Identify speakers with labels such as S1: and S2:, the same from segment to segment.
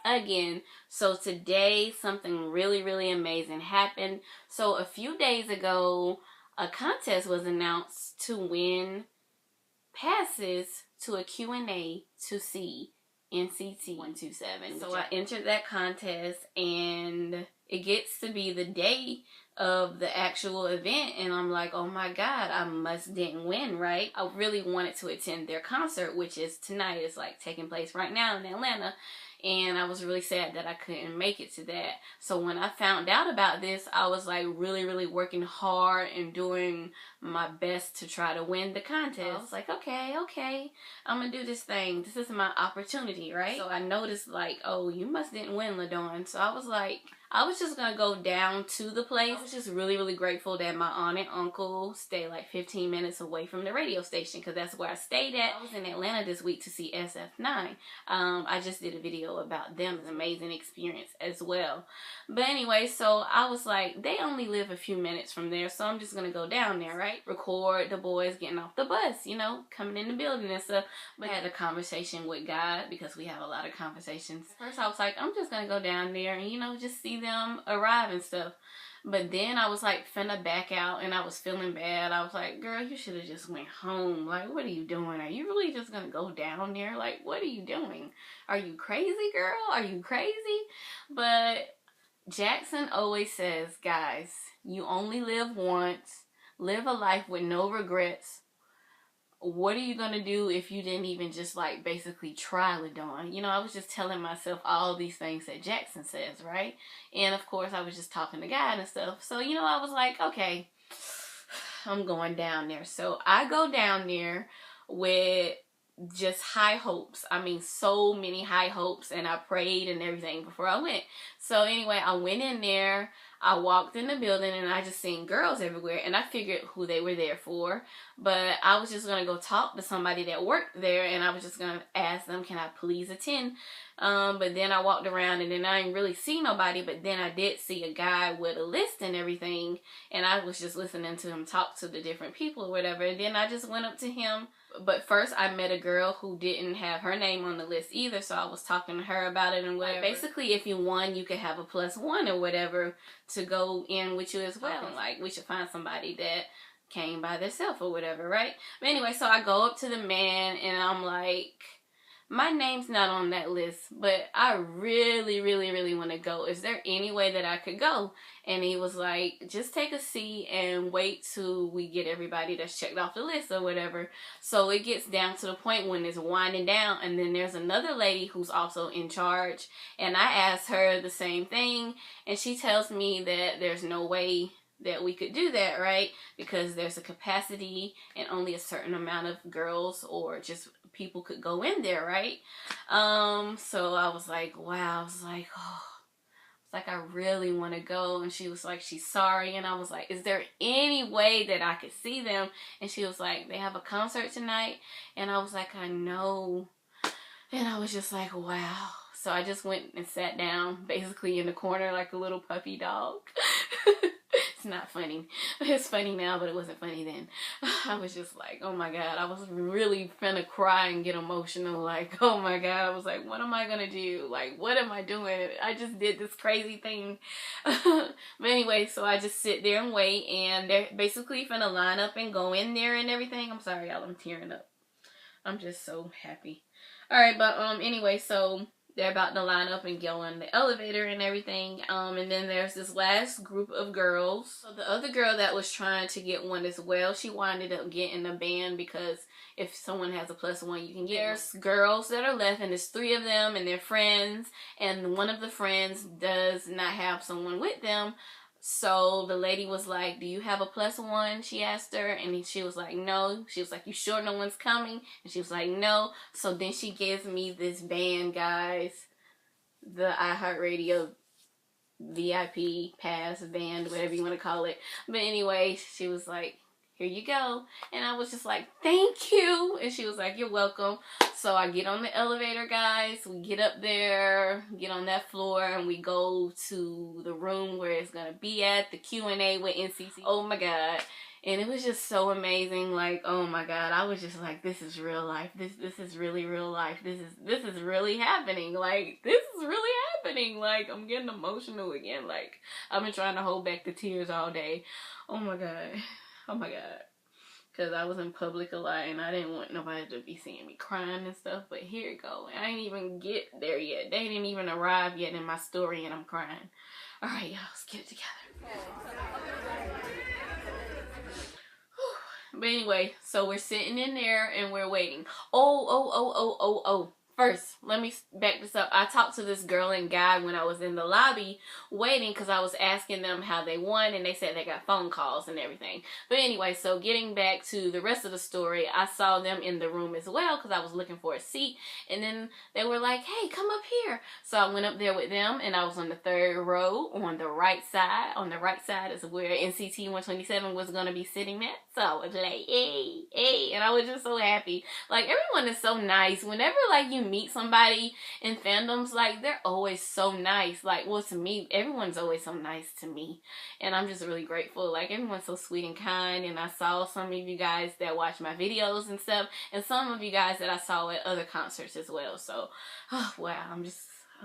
S1: again. So today, something really, really amazing happened. So a few days ago, a contest was announced to win passes to a Q&A to see NCT 127. So I entered that contest, and it gets to be the day of the actual event, and I'm like, oh my god, I didn't win, right? I really wanted to attend their concert, which is tonight. It's like taking place right now in Atlanta, and I was really sad that I couldn't make it to that. So when I found out about this, I was like really, really working hard and doing my best to try to win the contest. I was like, okay, I'm gonna do this thing. This is my opportunity, right? So I noticed like, oh, you didn't win, LaDawn. So I was like, I was just gonna go down to the place. I was just really, really grateful that my aunt and uncle stayed like 15 minutes away from the radio station, because that's where I stayed at. I was in Atlanta this week to see SF9. I just did a video about them. It's an amazing experience as well. But anyway, so I was like, they only live a few minutes from there, so I'm just gonna go down there, right? Record the boys getting off the bus, you know, coming in the building and stuff. But I had a conversation with God, because we have a lot of conversations. First I was like, I'm just gonna go down there and, you know, just see them arrive and stuff. But then I was like finna back out, and I was feeling bad. I was like, girl, you should have just went home. Like, what are you doing? Are you really just gonna go down there? Like, what are you doing? Are you crazy, girl? Are you crazy? But Jackson always says, guys, you only live once. Live a life with no regrets. What are you gonna do if you didn't even just like basically try, LaDawn? You know, I was just telling myself all these things that Jackson says, right? And of course I was just talking to God and stuff. So, you know, I was like, okay, I'm going down there. So I go down there with just high hopes. I mean, so many high hopes, and I prayed and everything before I went. So anyway, I went in there. I walked in the building, and I just seen girls everywhere, and I figured who they were there for. But I was just going to go talk to somebody that worked there, and I was just going to ask them, can I please attend? But then I walked around, and then I didn't really see nobody. But then I did see a guy with a list and everything, and I was just listening to him talk to the different people or whatever. And then I just went up to him. But first I met a girl who didn't have her name on the list either, so I was talking to her about it and whatever. Basically, if you won, you could have a +1 or whatever to go in with you as well. And like, we should find somebody that came by themselves or whatever, right? But anyway, so I go up to the man, and I'm like, my name's not on that list, but I really, really, really want to go. Is there any way that I could go? And he was like, just take a seat and wait till we get everybody that's checked off the list or whatever. So it gets down to the point when it's winding down, and then there's another lady who's also in charge, and I asked her the same thing, and she tells me that there's no way that we could do that, right? Because there's a capacity, and only a certain amount of girls or just people could go in there, right? So I was like, wow. I was like, oh, it's like, I really want to go. And she was like, she's sorry. And I was like, is there any way that I could see them? And she was like, they have a concert tonight. And I was like, I know. And I was just like, wow. So I just went and sat down basically in the corner like a little puppy dog. It's not funny. It's funny now, but it wasn't funny then. I was just like, oh my God. I was really finna cry and get emotional. Like, oh my God. I was like, what am I gonna do? Like, what am I doing? I just did this crazy thing. But anyway, so I just sit there and wait, and they're basically finna line up and go in there and everything. I'm sorry, y'all. I'm tearing up. I'm just so happy. Alright, but anyway, so they're about to line up and go in the elevator and everything. And then there's this last group of girls. So the other girl that was trying to get one as well, she winded up getting a band, because if someone has a +1, you can get. There's girls that are left, and there's 3 of them, and they're friends. And one of the friends does not have someone with them. So the lady was like, do you have a +1? She asked her, and she was like, no. She was like, you sure no one's coming? And she was like, no. So then she gives me this band, guys, the iHeartRadio VIP pass band, whatever you want to call it. But anyway, she was like, here you go. And I was just like, thank you. And she was like, you're welcome. So I get on the elevator, guys. We get up there, get on that floor, and we go to the room where it's going to be at, the Q&A with NCT. Oh my God. And it was just so amazing. Like, oh my God, I was just like, this is real life. This is really real life. This is really happening. Like, this is really happening. Like, I'm getting emotional again. Like, I've been trying to hold back the tears all day. Oh my God. Oh my God. Because I was in public a lot and I didn't want nobody to be seeing me crying and stuff. But here it go. I ain't even get there yet. They didn't even arrive yet in my story and I'm crying. All right, y'all, let's get it together. But anyway, so we're sitting in there and we're waiting. Oh. First, let me back this up. I talked to this girl and guy when I was in the lobby waiting because I was asking them how they won and they said they got phone calls and everything. But anyway, so getting back to the rest of the story, I saw them in the room as well because I was looking for a seat. And then they were like, hey, come up here. So I went up there with them and I was on the third row on the right side. On the right side is where NCT 127 was going to be sitting at. So I was like, hey. And I was just so happy. Like, everyone is so nice. Whenever, like, you meet somebody in fandoms, like, they're always so nice. Like, well, to me, everyone's always so nice to me. And I'm just really grateful. Like, everyone's so sweet and kind. And I saw some of you guys that watch my videos and stuff. And some of you guys that I saw at other concerts as well. So, oh, wow.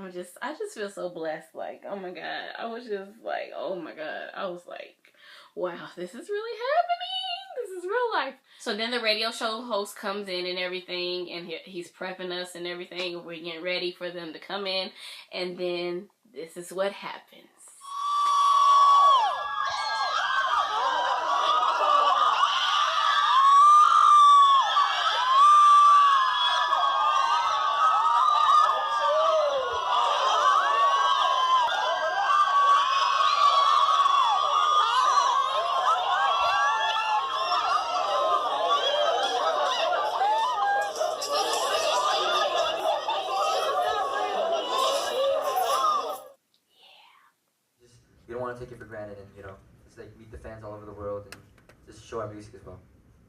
S1: I just feel so blessed. Like, oh my God. I was just like, oh my God. I was like, wow, this is really happening. This is real life. So then the radio show host comes in and everything, and he's prepping us and everything. We're getting ready for them to come in, and then this is what happens.
S2: We don't want to take it for granted, and just like meet the fans all over the world and just show our music as well.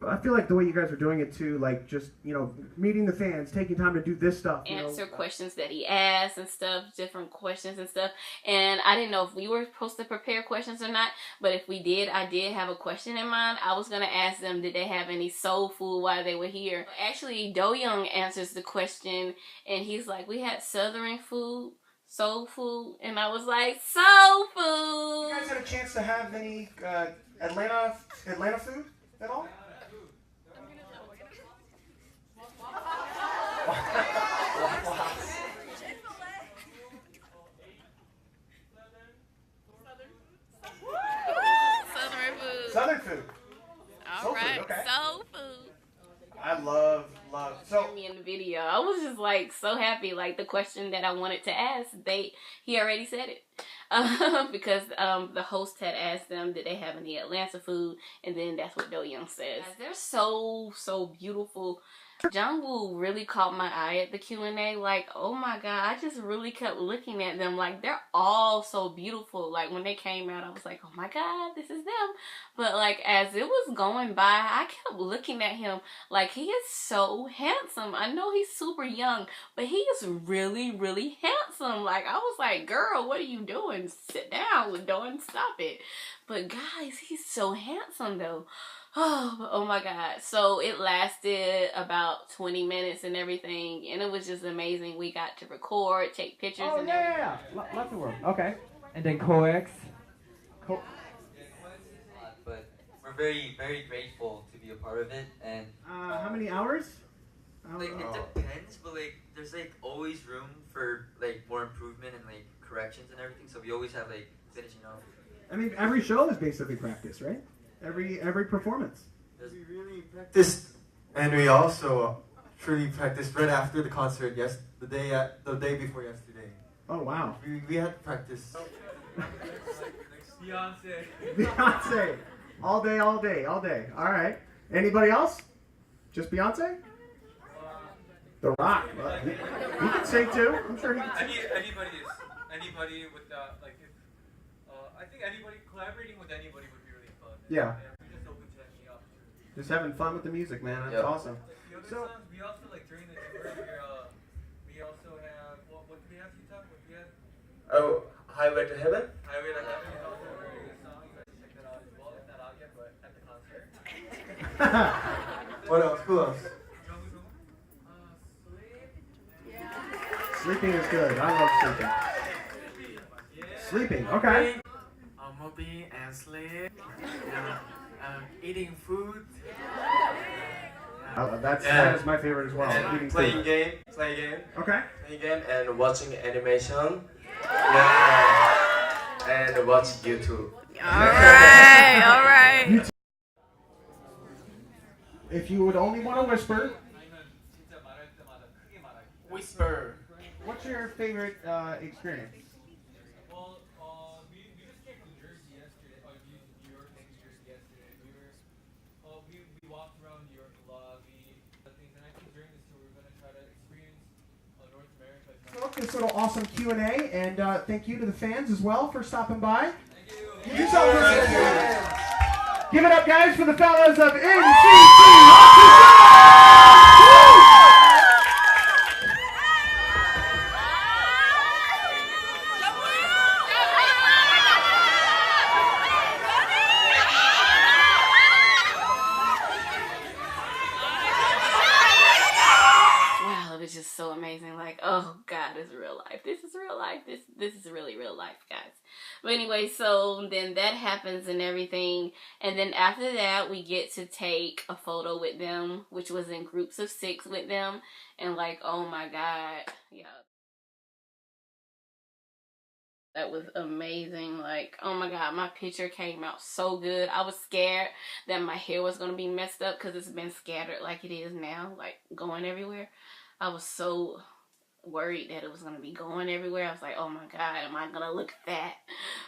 S3: I feel like the way you guys are doing it too, like just meeting the fans, taking time to do this stuff,
S1: answer questions that he asked and stuff, different questions and stuff. And I didn't know if we were supposed to prepare questions or not, but if we did, I did have a question in mind. I was gonna ask them, did they have any soul food while they were here? Actually, Do Young answers the question, and he's like, we had Southern food. Soul food, and I was like, soul food.
S3: You guys had a chance to have any Atlanta food at all? Southern food.
S1: All right, okay. Soul food.
S3: I love. So
S1: me in the video, I was just like so happy. Like the question that I wanted to ask, he already said it. Because the host had asked them, did they have any Atlanta food, and then that's what Do Young says. They're so beautiful. Jungwoo really caught my eye at the Q&A. Like, oh my God, I just really kept looking at them. Like, they're all so beautiful. Like, when they came out, I was like, oh my God, this is them. But like, as it was going by, I kept looking at him. Like, he is so handsome. I know he's super young, but he is really handsome. Like, I was like, girl, what are you doing? Sit down, LaDawn, stop it. But guys, he's so handsome though. Oh my God. So it lasted about 20 minutes and everything, and it was just amazing. We got to record, take pictures and everything.
S3: Yeah. Lots of work. Okay.
S4: And then coex.
S2: But we're very grateful to be a part of it, and
S3: How many hours?
S2: like it depends, but like there's like always room for like more improvement and like corrections and everything, so we always have like finishing off.
S3: I mean, every show is basically practice, right? Every performance.
S5: We really practiced, and we also truly practiced right after the concert. Yes, the day before yesterday.
S3: Oh wow.
S5: We had practice.
S3: Beyonce. All day. All right. Anybody else? Just Beyonce? The Rock. Well, he can sing too. I'm sure he can sing.
S6: Anybody with like if I think anybody collaborating with anybody would be really fun.
S3: Yeah.
S6: We're just open to any opportunity.
S3: Just having fun with the music, man. That's awesome.
S6: The other songs, we also like during the tour here, we also have what do we have, Utah? What do we have?
S5: Oh, Highway to Heaven.
S6: Highway to Heaven is also a very good song. You guys check that out as well. It's not out yet, but at the concert.
S5: What else? Who else?
S3: Sleeping is good. I love sleeping. Sleeping, okay.
S4: Movie and sleep. Eating food.
S3: That is my favorite as well. Eating
S7: Playing
S3: food.
S7: game.
S3: Okay.
S7: Playing game and watching animation. Yeah. And watch YouTube.
S8: Alright.
S3: If you would only want to whisper,
S4: Whisper.
S3: what's your favorite experience?
S6: Well, we just came from Jersey yesterday. Oh, New York and New Jersey yesterday. We walked around New York a lot. We things, and I think during this tour we're gonna try to experience North America.
S3: This little awesome Q&A, and thank you to the fans as well for stopping by.
S6: Thank you.
S3: Give it up, guys, for the fellas of NCT.
S1: Wow, it was just so amazing. Like, oh God, it's real life. This is real life. This is really real life, guys. But anyway, so then that happens and everything. And then after that, we get to take a photo with them, which was in groups of 6 with them. And like, oh my God. Yeah. That was amazing. Like, oh my God, my picture came out so good. I was scared that my hair was going to be messed up because it's been scattered like it is now, like going everywhere. I was so worried that it was going to be going everywhere. I was like, oh my God, am I going to look fat?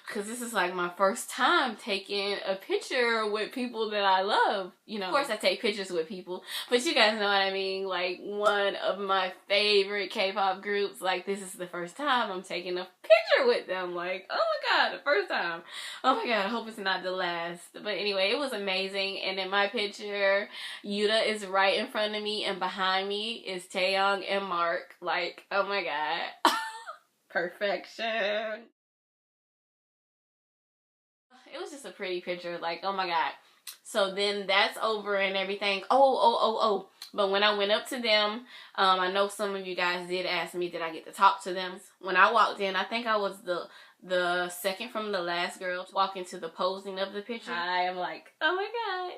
S1: Because this is like my first time taking a picture with people that I love. You know, of course I take pictures with people, but you guys know what I mean. Like, one of my favorite K-pop groups, like, this is the first time I'm taking a picture with them. Like, oh my God, the first time. Oh my God, I hope it's not the last. But anyway, it was amazing. And in my picture, Yuta is right in front of me, and behind me is Taeyong and Mark. Like, oh my God. Perfection. It was just a pretty picture. Like, oh my God. So then that's over and everything. But when I went up to them, I know some of you guys did ask me, did I get to talk to them? When I walked in, I think I was the second from the last girl to walk into the posing of the picture. I am like, oh my God.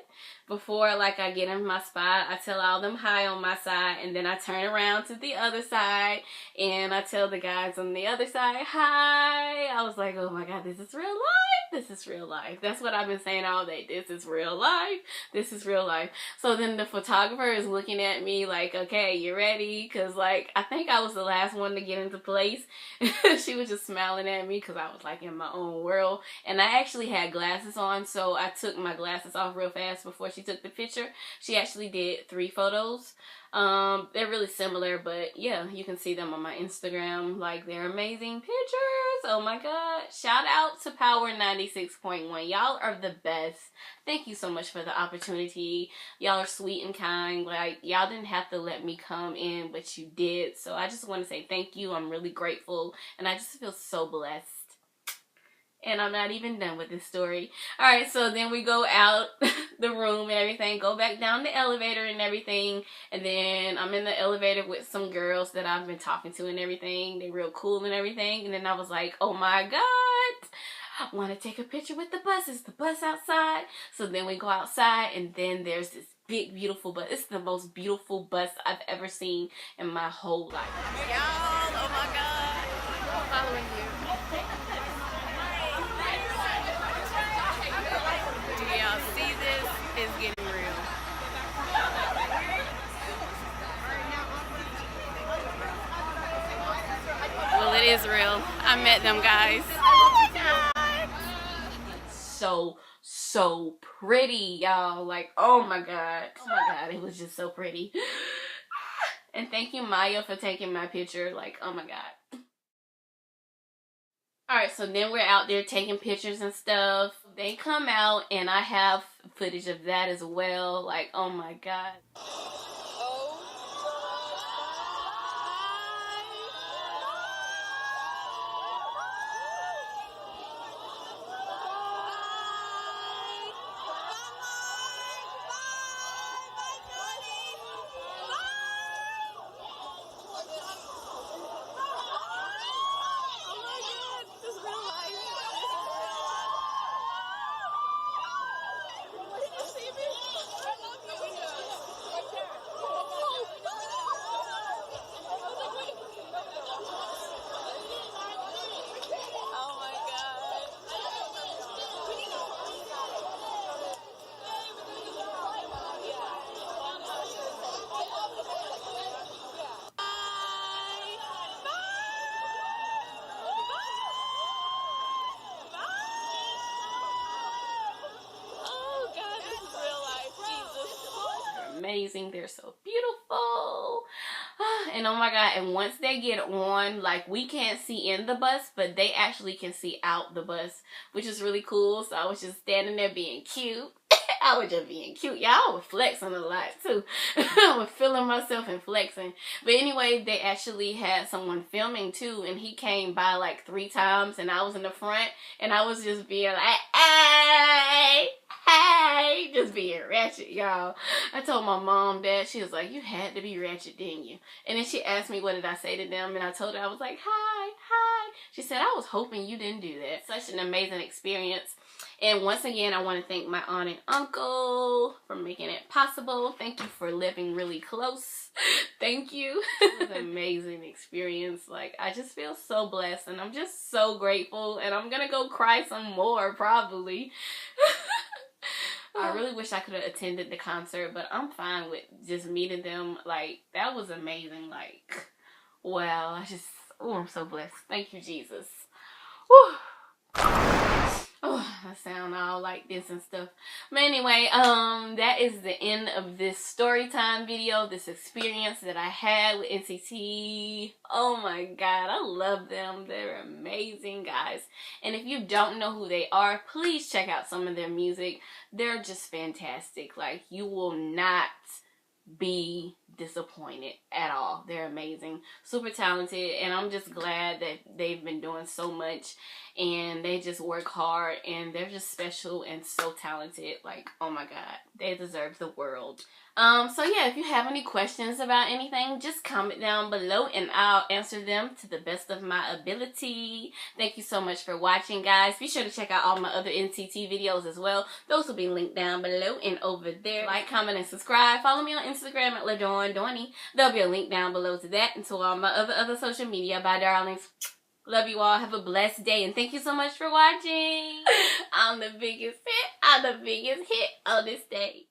S1: Before, like, I get in my spot, I tell all them hi on my side, and then I turn around to the other side, and I tell the guys on the other side, hi. I was like, oh my God, this is real life. This is real life. That's what I've been saying all day. This is real life. This is real life. So then the photographer is looking at me like, okay, you ready? Because, like, I think I was the last one to get into place. She was just smiling at me because I was, like, in my own world. And I actually had glasses on, so I took my glasses off real fast before she took the picture. She actually did 3 photos. They're really similar, but yeah, you can see them on my Instagram. Like, they're amazing pictures. Oh my God. Shout out to Power 96.1. Y'all are the best. Thank you so much for the opportunity. Y'all are sweet and kind. Like, y'all didn't have to let me come in, but you did. So I just want to say thank you. I'm really grateful, and I just feel so blessed. And I'm not even done with this story. Alright, so then we go out the room and everything, go back down the elevator and everything, and then I'm in the elevator with some girls that I've been talking to and everything. They're real cool and everything, and then I was like, oh my God, I want to take a picture with the bus. Is the bus outside? So then we go outside, and then there's this big, beautiful bus. It's the most beautiful bus I've ever seen in my whole life.
S8: Y'all, oh my God. I'm following you. Do y'all see this? It's getting real. Well, it is real. I met them guys. Oh my God.
S1: So pretty, y'all. Like, oh my God. Oh my God, it was just so pretty. And thank you, Maya, for taking my picture. Like, oh my God. Alright, so then we're out there taking pictures and stuff. They come out, and I have footage of that as well. Like, oh my God. amazing. They're so beautiful. And oh my God, and once they get on, like, we can't see in the bus, but they actually can see out the bus, which is really cool. So I was just standing there being cute. I was just being cute. Y'all, I was flexing a lot too. I was feeling myself and flexing. But anyway, they actually had someone filming too, and he came by like 3 times, and I was in the front, and I was just being like, hey, hey, just being ratchet, y'all. I told my mom that. She was like, you had to be ratchet, didn't you? And then she asked me what did I say to them, and I told her, I was like, hi, hi. She said, I was hoping you didn't do that. Such an amazing experience. And once again, I want to thank my aunt and uncle for making it possible. Thank you for living really close. Thank you. It was an amazing experience. Like, I just feel so blessed, and I'm just so grateful, and I'm gonna go cry some more probably. I really wish I could have attended the concert, but I'm fine with just meeting them. Like, that was amazing. Like, wow, I'm so blessed. Thank you, Jesus. Whew. Oh, I sound all like this and stuff. But anyway, that is the end of this story time video, this experience that I had with NCT. Oh my God, I love them. They're amazing, guys. And if you don't know who they are, please check out some of their music. They're just fantastic. Like, you will not be disappointed at all. They're amazing, super talented, and I'm just glad that they've been doing so much, and they just work hard, and they're just special and so talented. Like, oh my God, they deserve the world. So yeah, if you have any questions about anything, just comment down below and I'll answer them to the best of my ability. Thank you so much for watching, guys. Be sure to check out all my other NCT videos as well. Those will be linked down below and over there. Like, comment, and subscribe. Follow me on Instagram at LaDawn Lewis. There'll be a link down below to that and to all my other social media. Bye, darlings. Love you all. Have a blessed day, and thank you so much for watching. I'm the biggest hit on this day.